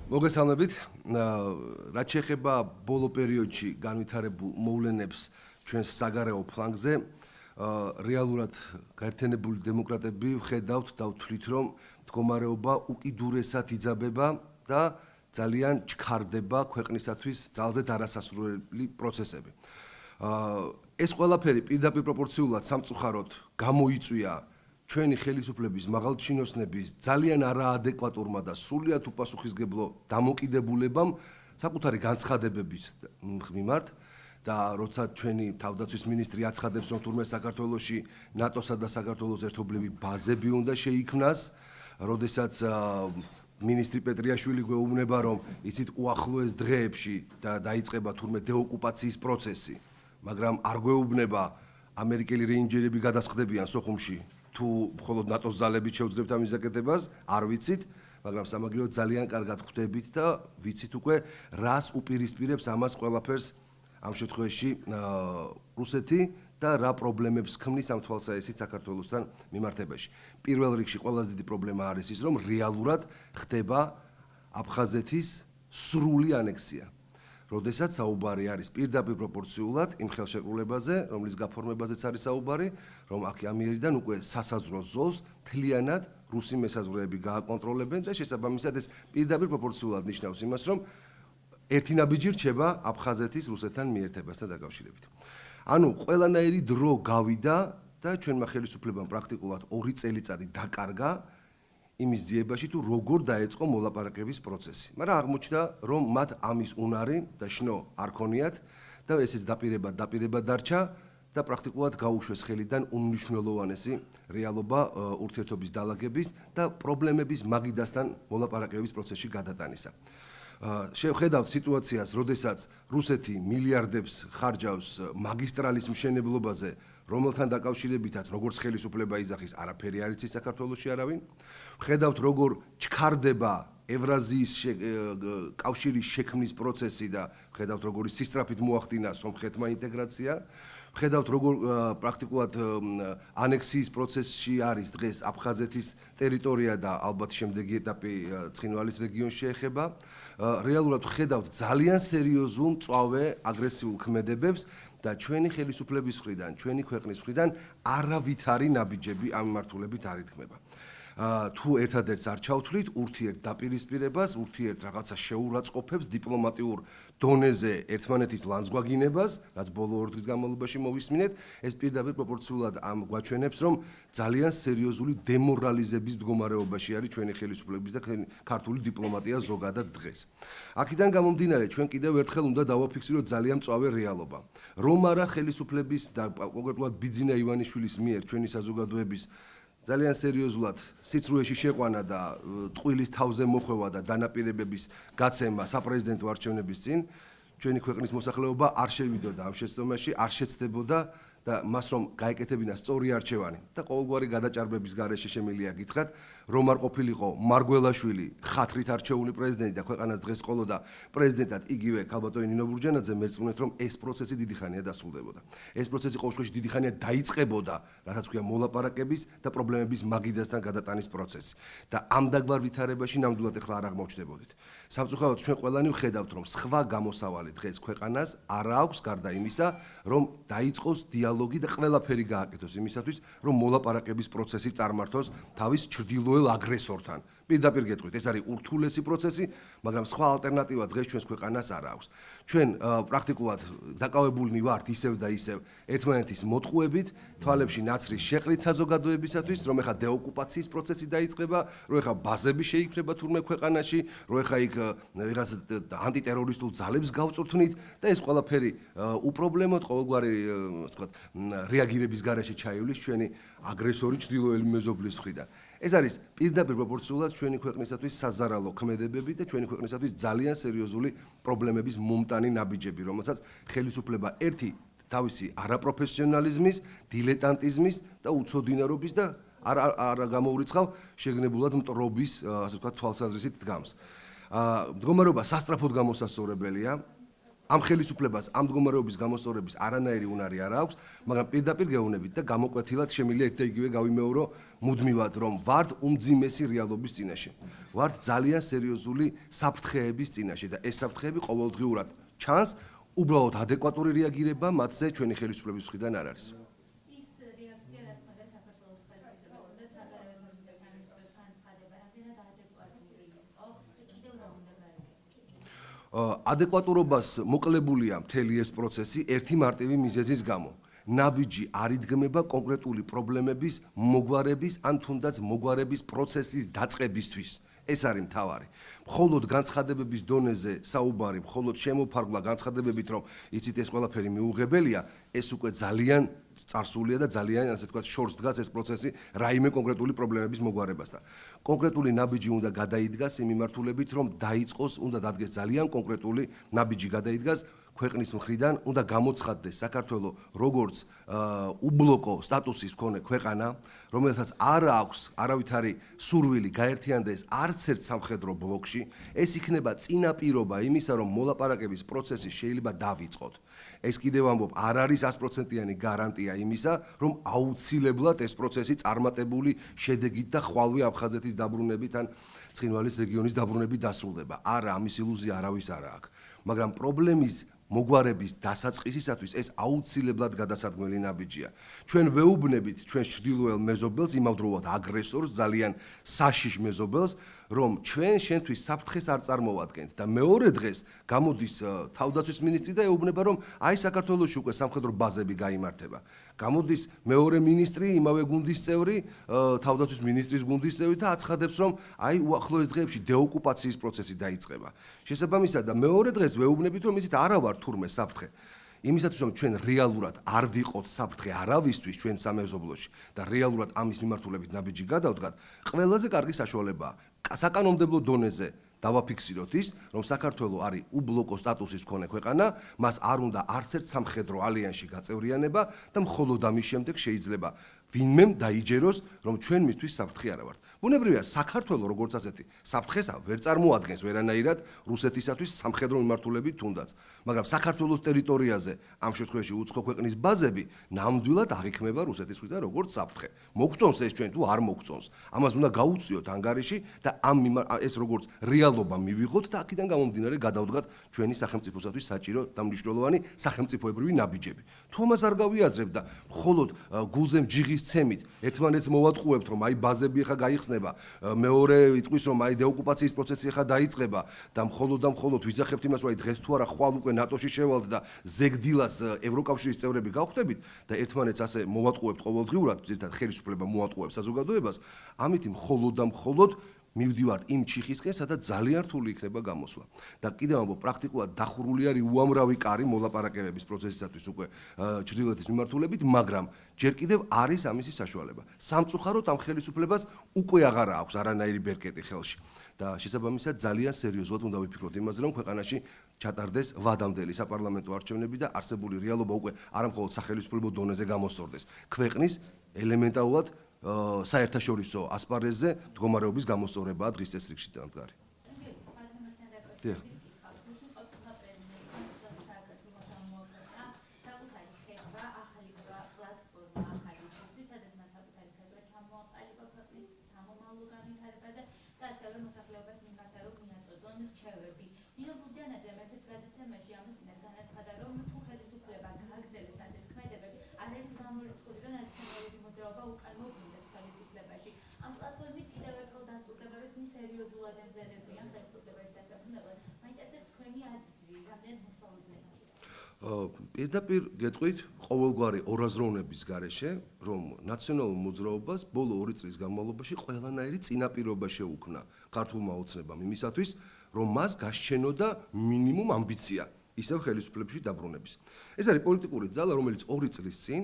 მოგესალმებით. რაც შეეხება ბოლო პერიოდში განვითარებულ მოვლენებს ჩვენს საგარეო ფლანგზე, რეალურად გაერთიანებული დემოკრატები ვხედავთ და ვთვლით, რომ მდგომარეობა უკიდურესად იძაბება და ძალიან ჩქარდება ქვეყნისათვის ძალზე დარასასრული პროცესები. ეს ყველაფერი პირდაპირ პროპორციულად სამწუხაროდ გამოიწვია ჩვენი ხელისუფლების მაღალჩინოსნების ძალიან არაადეკვატურმა და სრულიად უპასუხისმგებლო დამოკიდებულებამ საკუთარი განცხადებების მიმართ და როცა ჩვენი თავდაცვის მინისტრი აცხადებს, რომ თურმე საქართველოში ნატოსა და საქართველოს ერთობლივი ბაზები უნდა შეიქმნას, როდესაც მინისტრი პეტრიაშვილი გვეუბნება, რომ იცით უახლოეს დღეებში დაიწყება თურმე დეოკუპაციის პროცესი, მაგრამ არ გვეუბნება ამერიკელი რეინჯერები გადასხდებიან სოხუმში თუ მხოლოდ ნატოს ძალებით შევძლებთ ამის გაკეთებას, არ ვიცით, მაგრამ სამაგიეროდ ძალიან კარგად ხვდებით და ვიცით უკვე რას უპირისპირებს ამას ყველაფერს ამ შემთხვევაში რუსეთი და რა პრობლემებს ქმნის ამ თვალსაჩინო საქართველოსთან მიმართებაში. პირველ რიგში ყველაზე დიდი პრობლემა არის ის, რომ რეალურად ხდება აფხაზეთის სრული ანექსია. როდესაც საუბარი არის პირდაპირ პროპორციულად იმ ხელშეკრულებაზე, რომლის გაფორმებაზეც არის საუბარი, რომ აქ ამიერიდან უკვე სასაზღვრო ზოლს მთლიანად რუსი მესაზღვრეები გააკონტროლებენ და შესაბამისად ეს პირდაპირ პროპორციულად ნიშნავს იმას, რომ ერთი ნაბიჯი რჩება აფხაზეთის რუსეთთან მიერთებასთან დაკავშირებით. ანუ ყველანაირი დრო გავიდა და ჩვენმა ხელისუფლებამ პრაქტიკულად 2 წელიწადი დაკარგა იმის ძიებაში თუ როგორ დაეწყო მოლაპარაკების პროცესი. მაგრამ აღმოჩნდა, რომ მათ ამის უნარი და შნო არ ქონიათ და ესეც დაპირება დარჩა და პრაქტიკულად გაუშვეს ხელიდან უმნიშვნელოვანესი რეალობა ურთიერთობის დალაგების და პრობლემების მაგიდასთან მოლაპარაკების პროცესში გადატანისა. შევხედავთ სიტუაციას, როდესაც რუსეთი მილიარდებს ხარჯავს მაგისტრალის მშენებლობაზე, რომელთან დაკავშირებითაც როგორც ხელისუფლება იძახის, არაფერი არ იცის საქართველოში არავინ. ვხედავთ, როგორ ჩქარდება ევრაზიის კავშირის შექმნის პროცესი და ვხედავთ, როგორი სისწრაფით მოახდინა სომხეთმა ინტეგრაცია. ვხედავთ, როგორ პრაქტიკულად ანექსიის პროცესში არის დღეს აფხაზეთის ტერიტორია და ალბათ შემდეგი ეტაპი ცხინვალის რეგიონს შეეხება. რეალურად ვხედავთ ძალიან სერიოზულ მწვავე აგრესიულ ქმედებებს და ჩვენი ხელისუფლების მხრიდან, ჩვენი ქვეყნის მხრიდან არავითარი ნაბიჯები ამ მიმართულებით არ ითქმება. თუ ერთადერთს არ ჩავთვლით ურთიერთ დაპირისპირებას, ურთიერთ რაღაცა შეურაცხყოფებს დიპლომატიურ დონეზე ერთმანეთის ლანძღვაგინებას, რაც ბოლო 2 დღის განმავლობაში მოვისმინეთ, ეს პირდაპირ პროპორციულად ამ გვაჩვენებს, რომ ძალიან სერიოზული დემორალიზების მდგომარეობაში არის ჩვენი ხელისუფლების და ქართული დიპლომატია ზოგადად დღეს. აქედან გამომდინარე, ჩვენ კიდევ ერთხელ უნდა დავაფიქსიროთ ძალიან მწვავე რეალობა. რომ არა ხელისუფლების და კონკრეტულად ბიძინა ივანიშვილის მიერ ჩვენი საზოგადოების ძალიან სერიოზულად სიცრუეში შეყვანა და ტყუილის თავზე მოხვევა და დანაპირებების გაცემა საპრეზიდენტო არჩევნების წინ, ჩვენი ქვეყნის მოსახლეობა არ შევიდოდა ამ შეცდომაში, არ შეცდებოდა და მას რომ გაეკეთებინა სწორი არჩევანი და ყოველგვარი გადაჭარბების გარეშე შემიძლია გითხრათ, რომ არ ყოფილიყო მარგველაშვილი ხათრით არჩეული პრეზიდენტი და ქვეყანას დღეს ყოლოდა პრეზიდენტად იგივე ქალბატონი ნინო ბურჯანაძე, მერწმუნეთ, რომ ეს პროცესი დიდი ხანია დასრულდებოდა. ეს პროცესი ყოველ შემთხვევაში დიდი ხანია დაიწყებოდა, რასაც ქვია მოლაპარაკების და პრობლემების მაგიდასთან გადატანის პროცესი. და ამ დაგვარ ვითარებაში ნამდვილად ახლა არ აღმოჩნდებოდით. სამწუხაროდ ჩვენ ყველანი ვხედავთ, რომ სხვა გამოსავალი დღეს ქვეყანას არ აქვს გარდა იმისა, რომ დაიწყოს დიალოგი და ყველაფერი გააკეთოს იმისათვის, რომ მოლაპარაკების პროცესი წარმართოს თავის ჩრდილოელ აგრესორთან. პირდაპირ გეტყვით, ეს არის ურთულესი პროცესი, მაგრამ სხვა ალტერნატივა დღეს ჩვენს ქვეყანას არ აქვს. ჩვენ პრაქტიკულად დაკავებულნი ვართ ისევ და ისევ ერთმანეთის მოტყუებით, თვალებში ნაცრის შეყრით საზოგადოებისათვის, რომ ეხა დეოკუპაციის პროცესი დაიწყება, რომ ეხა ბაზები შეიქმნება თურმე ქვეყანაში, რომ ეხა იქ რაღაც ანტიტერორისტულ ძალებს გავწვრთნით და ეს ყველაფერი უპრობლემოდ ყოველგვარი რეაგირების გარეშე ჩაივლის ჩვენი აგრესორი ჩრდილოელი მეზობლის მხრიდან. ეს არის პირდაპირ პროპორციულად ჩვენი ქვეყნისათვის საზარალო ქმედებები და ჩვენი ქვეყნისათვის ძალიან სერიოზული პრობლემების მომტანი ნაბიჯები, რომელსაც ხელისუფლება ერთი თავისი არაპროფესიონალიზმის, დილეტანტიზმის და უცოდინარობის და არ გამოურიცხავ შეგნებულად მტრობის, ასე ვთქვათ, თვალსაზრისით დგამს. მდგომარეობა სასწრაფოდ გამოსასწორებელია. ამ ხელისუფლებას ამ მდგომარეობის გამოსწორების არანაირი უნარი არ აქვს, მაგრამ პირდაპირ გეუბნებით და გამოკვეთილად შემიძლია ერთ და იგივე გავიმეორო მუდმივად, რომ ვართ უმძიმესი რეალობის წინაშე. ვართ ძალიან სერიოზული საფრთხეების წინაშე და ეს საფრთხეები ყოველდღიურად ჩანს, უბრალოდ ადეკვატური რეაგირება მათზე ჩვენი ხელისუფლების მხრიდან არ არის. ადეკვატურობას მოკლებულია მთელი ეს პროცესი ერთი მარტივი მიზეზის გამო. ნაბიჯი არ იდგმება კონკრეტული პრობლემების მოგვარების ან თუნდაც მოგვარების პროცესის დაწყებისთვის. ეს არის მთავარი. მხოლოდ განცხადებების დონეზე საუბარი, მხოლოდ შემოფარგლა განცხადებებით, რომ იცით ეს ყველაფერი მიუღებელია, ეს უკვე ძალიან წარსულია და ძალიან, ასე ვთქვათ, შორს დგას ეს პროცესი რაიმე კონკრეტული პრობლემების მოგვარებასთან. კონკრეტული ნაბიჯი უნდა გადაიდგას იმ მიმართულებით, რომ დაიწყოს, უნდა დადგეს ძალიან კონკრეტული ნაბიჯი გადაიდგას ქვეყნის მხრიდან, უნდა გამოცხადდეს საქართველოს როგორც უბლოკო სტატუსის მქონე ქვეყანა, რომელსაც არ აქვს არავითარი სურვილი გაერთიანდეს არც ერთ სამხედრო ბლოკში, ეს იქნება წინაპირობა იმისა, რომ მოლაპარაკების პროცესი შეიძლება დავიწყოთ. ეს კიდევ ამბობ, არ არის 100%-იანი გარანტია იმისა, რომ აუცილებლად ეს პროცესი წარმატებული შედეგით და ხვალვე აფხაზეთის დაბრუნებით ან ცხინვალის რეგიონის დაბრუნებით დასრულდება. არა, ამის ილუზია არავის არ აქვს, მაგრამ პრობლემის მოგვარების დასაწყისისათვის ეს აუცილებლად გადასადგმელი ნაბიჯია. ჩვენ ვეუბნებით ჩვენს ჩრდილოელ მეზობელს, იმავდროულად აგრესორს, ძალიან საშიშ მეზობელს, რომ ჩვენ შენთვის საფრთხეს არ წარმოვადგენთ და მეორე დღეს გამოდის თავდაცვის მინისტრი და ეუბნება, რომ აი საქართველოში უკვე სამხედრო ბაზები გაიმართება. გამოდის მეორე მინისტრი, იმავე გუნდის წევრი, თავდაცვის მინისტრის გუნდის წევრი და აცხადებს, რომ აი უახლოეს დღეებში დეოკუპაციის პროცესი დაიწყება. შესაბამისად და მეორე დღეს ვეუბნებით, რომ ისიც არა ვარ თურმე საფრთხე. იმისათვის რომ ჩვენ რეალურად არ ვიყოთ საფრთხე არავისთვის ჩვენ სამეზობლოში და რეალურად ამის მიმართულებით ნაბიჯი გადავდგათ, ყველაზე კარგი საშუალებაა საკანონმდებლო დონეზე დავაფიქსიროთ ის, რომ საქართველოს არის უბლოკო სტატუსის მქონე ქვეყანა, მას არ უნდა არც ერთ სამხედრო ალიანსში გაწევრიანება და მხოლოდ ამის შემდეგ შეიძლება ვინმემ დაიჯეროს, რომ ჩვენ მისთვის საფრთხე არა ვართ. ბუნებრივია, საქართველოს როგორც ასეთი საფრთხეს ვერ წარმოადგენს ვერანაირად რუსეთისათვის სამხედრო მიმართულებით თუნდაც, მაგრამ საქართველოს ტერიტორიაზე ამ შემთხვევაში უცხო ქვეყნის ბაზები ნამდვილად აღიქმება რუსეთის მხრიდან როგორც საფრთხე. მოგწონს ეს ჩვენ თუ არ მოგწონს. ამას უნდა გაუწიოთ ანგარიში და ეს როგორც რეალობა მივიღოთ და აქედან გამომდინარე გადავდგათ ჩვენი სახელმწიფოსათვის საჭირო და მნიშვნელოვანი სახელმწიფოებრივი ნაბიჯები. თუ ამას არ გავიაზრებ და მხოლოდ გულზე მჯიღის ცემით ერთმანეთს მოვატყუებთ, რომ აი ბაზები ახლა გაიხსნება, მეორე იტყვის, რომ აი დეოკუპაციის პროცესი ახლა დაიწყება და მხოლოდ ვიძახებთ იმას, რომ აი დღეს თუ არა ხვალ უკვე ნატოში შევალთ და ზეგდილას ევროკავშირის წევრები გავხდებით და ერთმანეთს ასე მოვატყუებთ ყოველდღიურად, ზედათ ხელისუფლება მოატყუებს საზოგადოებას, ამით მხოლოდ მივდივართ იმ ჩიხისკენ, სადაც ძალიან რთული იქნება გამოსვლა. და კიდევ ამბობ, პრაქტიკულად დახურული არის უამრავი კარი მოლაპარაკებების პროცესისათვის უკვე ჩრდილოეთის მიმართულებით, მაგრამ ჯერ კიდევ არის ამისი საშუალება. სამწუხაროდ ამ ხელისუფლებას უკვე აღარა აქვს არანაირი ბერკეტი ხელში. და შესაბამისად ძალიან სერიოზულად უნდა ვიფიქროთ იმაზე, რომ ქვეყანაში ჩატარდეს ვადამდელი საპარლამენტო არჩევნები და არსებული რეალობა უკვე არამხოლოდ სახელისუფლებო დონეზე გამოსწორდეს. ქვეყნის ელემენტარულად საერთაშორისო ასპარეზზე მდგომარეობის გამოსწორებაა დღის წესრიგში დამდგარი. პირდაპირ გეტყვით ყოველგვარი ორაზროვნების გარეშე, რომ ნაციონალურ მოძრაობას ბოლო 2 წლის განმავლობაში ყველანაირი წინაპირობა შეუქმნა ქართულმა ოცნებამ იმისათვის, რომ მას გასჩენოდა მინიმუმ ამბიცია ისევ ხელისუფლებში დაბრუნების. ეს არის პოლიტიკური ძალა, რომელიც 2 წლის წინ,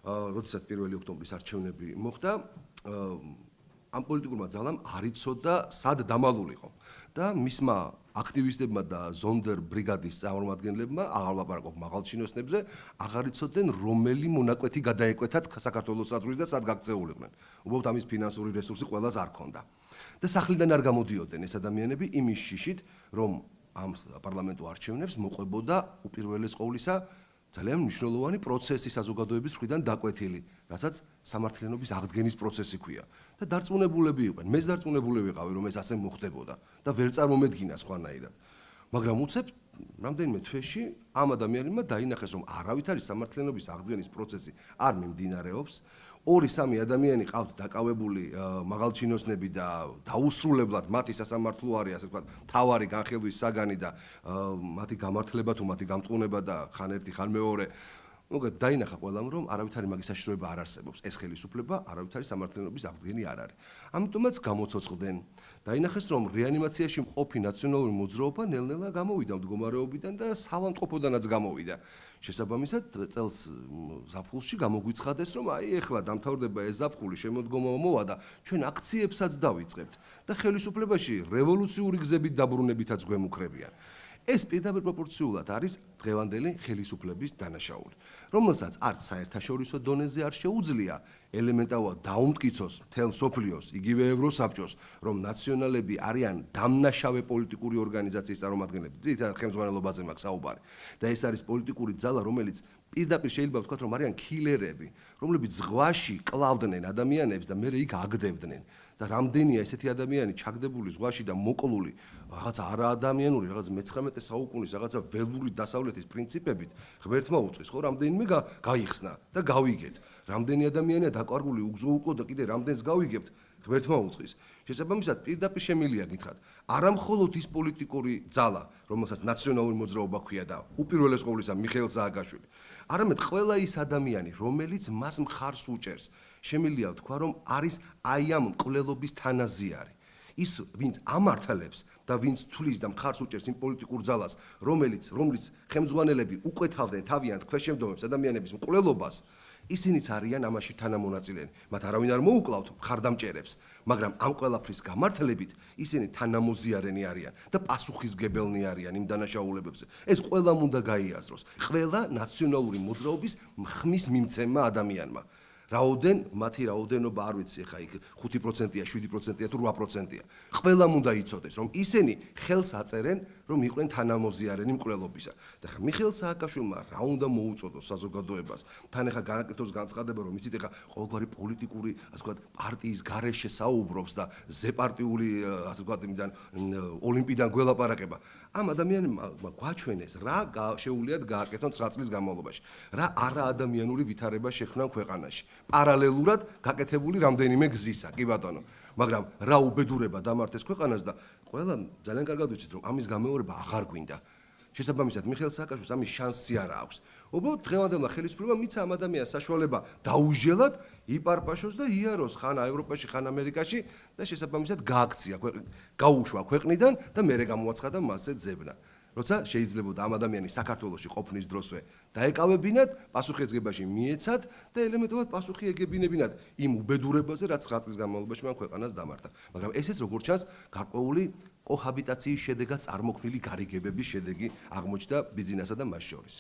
როდესაც 1 ოქტომბრის არჩევნები მოხდა, ამ პოლიტიკურმა ძალამ არ იცოდა სად დამალულიყო და მისმა აქტივისტებმა და ზონდერ ბრიგადის წარმომადგენლებმა, აღარ ვლაპარაკობ მაღალჩინოსნებზე, აღარ იცოდნენ რომელი მონაკვეთი გადაეკვეთათ საქართველოს საზღვრის და სად გაქცეულიყვნენ. უბრალოდ ამის ფინანსური რესურსი ყველას არ ქონდა. და სახლიდან არ გამოდიოდნენ ეს ადამიანები იმის შიშით, რომ ამ პარლამენტო არჩევნებს მოყვებოდა უპირველეს ყოვლისა ძალიან მნიშვნელოვანი პროცესი საზოგადოების მხრიდან დაკვეთილი, რასაც სამართლიანობის აღდგენის პროცესი ქვია. და დარწმუნებულები იყვნენ, მეც დარწმუნებული ვიყავი, რომ ეს ასე მოხდებოდა და ვერ წარმომედგინა სხვანაირად. მაგრამ უცებ რამდენიმე თვეში ამ ადამიანებმა დაინახეს, რომ არავითარი სამართლიანობის აღდგენის პროცესი არ მიმდინარეობს. 2-3 ადამიანი ყავთ დაკავებული მაღალჩინოსნები და დაუსრულებლად მათი სასამართლო არის, ასე ვთქვათ, მთავარი განხილვის საგანი და მათი გამართლება თუ მათი გამტყუნება და ხან ერთი ხან მეორე. მოგეთ დაინახა ყველამ, რომ არავითარი მაგის საშიშროება არ არსებობს. ეს ხელისუფლება არავითარი სამართლიანობის აღდგენი არ არის. ამიტომაც გამოცოცხლდნენ. დაინახეს, რომ რეანიმაციაში მყოფი ნაციონალური მოძრაობა ნელ-ნელა გამოვიდა მდგომარეობიდან და საავადმყოფოდანაც გამოვიდა. შესაბამისად, წელს ზაფხულში გამოგვიცხადეს, რომ აი ეხლა დამთავრდება ეს ზაფხული, შემოდგომა მოვა და ჩვენ აქციებსაც დავიწყებთ და ხელისუფლებაში რევოლუციური გზებით დაბრუნებითაც გვემუქრებიან. ეს პირდაპირ პროპორციულად არის დღევანდელი ხელისუფლების დანაშაული, რომელსაც არც საერთაშორისო დონეზე არ შეუძლია ელემენტარულად დაუმტკიცოს მთელ მსოფლიოს, იგივე ევროსაბჭოს, რომ ნაციონალები არიან დამნაშავე პოლიტიკური ორგანიზაციის წარმომადგენლები. ძირითადად ხელმძღვანელობაზე მაქვს საუბარი. და ეს არის პოლიტიკური ძალა, რომელიც პირდაპირ შეიძლება ვთქვათ, რომ არიან კილერები, რომლებიც ზღვაში კლავდნენ ადამიანებს და მერე იქ აგდებდნენ. და რამდენია ესეთი ადამიანი ჩაგდებული ზღვაში და მოკლული რაღაცა არაადამიანური, რაღაც მე-19 საუკუნის რაღაცა ველური დასავლეთის პრინციპებით, ღმერთმა უწყის, ხო, რამდენიმე გაიხსნა და გავიგეთ. რამდენი ადამიანია დაკარგული უგზო-უკლო და კიდე რამდენს გავიგებთ, ღმერთმა უწყის. შესაბამისად, პირდაპირ შემილია გითხრათ, არა მხოლოდ ის პოლიტიკური ძალა, რომელსაც ნაციონალური მოძრაობა ქვია და უპირველეს ყოვლისა მიხეილ სააკაშვილი, არამედ ყველა ის ადამიანი, რომელიც მას მხარს უჭერს, შემიძლია ვთქვა, რომ არის აი ამ მკვლელობის თანაზიარი. ის, ვინც ამართლებს და ვინც თulis და მხარს უჭერს იმ პოლიტიკურ ძალას, რომელიც ხელმძღვანელები უკვეთავდნენ თავიანთ ქვეშევრდომებს ადამიანების მკვლელობას, ისინიც არიან ამაში თანამონაწილენი. მათ არავინ არ მოუკლავთ მხარდამჭერებს, მაგრამ ამ ყველაფრის გამართლებით ისინი თანამოზიარენი არიან და პასუხისმგებელნი არიან იმ დანაშაულებებზე. ეს ყველამ უნდა გაიაზროს. ყველა ნაციონალური მოძრაობის ხმის მიმცემმა ადამიანმა. მათი რაოდენობა არ ვიცი, ხა იქ 5%-ია, 7%-ია თუ 8%-ია. ყველამ უნდა იცოდეს, რომ ისინი ხელს აწერენ, რომ იყვნენ თანამოზიარენი მკვლელობისა. და ხა მიხეილ სააკაშვილმა რა უნდა მოუწოდოს საზოგადოებას? თან ეხა განაკეთოს განცხადება, რომ იცით ეხა ყოველგვარი პოლიტიკური, ასე ვთქვათ, პარტიის გარეშე საუბრობს და ზეპარტიული, ასე ვთქვათ, იმიდან ოლიმპიდან გველაპარაკება. ამ ადამიანებმა გვაჩვენეს, რა შეუძლიათ გააკეთონ 9 წლის განმავლობაში. რა არაადამიანური ვითარება შექმნან ქვეყანაში. პარალელურად გაკეთებული რამდენიმე გზისა, კი ბატონო. მაგრამ რა უბედურება დამართეს ქვეყანას და ყველა ძალიან კარგად ვიცით, რომ ამის გამეორება აღარ გვინდა. შესაბამისად, მიხეილ სააკაშვილს ამის შანსი არ აქვს. უბრალოდ დღევანდელმა ხელისუფლებამ მიცა ამ ადამიანს საშუალება დაუჟელად იპარპაშოს და იაროს ხან ევროპაში, ხან ამერიკაში და შესაბამისად გააქცია გაუშვა ქვეყნიდან და მერე გამოაცხადა მასზე ძებნა. როცა შეიძლებოდა ამ ადამიანის საქართველოში ყოფნის დროსვე დაეკავებინათ, პასუხისმგებაში მიეცათ და ელემენტარულად პასუხი ეგებინებინათ იმ უბედურებაზე, რაც 9 წლის განმავლობაში მან ქვეყანას დამართა. მაგრამ ესეც როგორც ჩანს, გარკვეული კოჰაბიტაციის შედეგად წარმოქმნილი გარიგებების შედეგი აღმოჩნდა ბიზნესსა და მას შორის.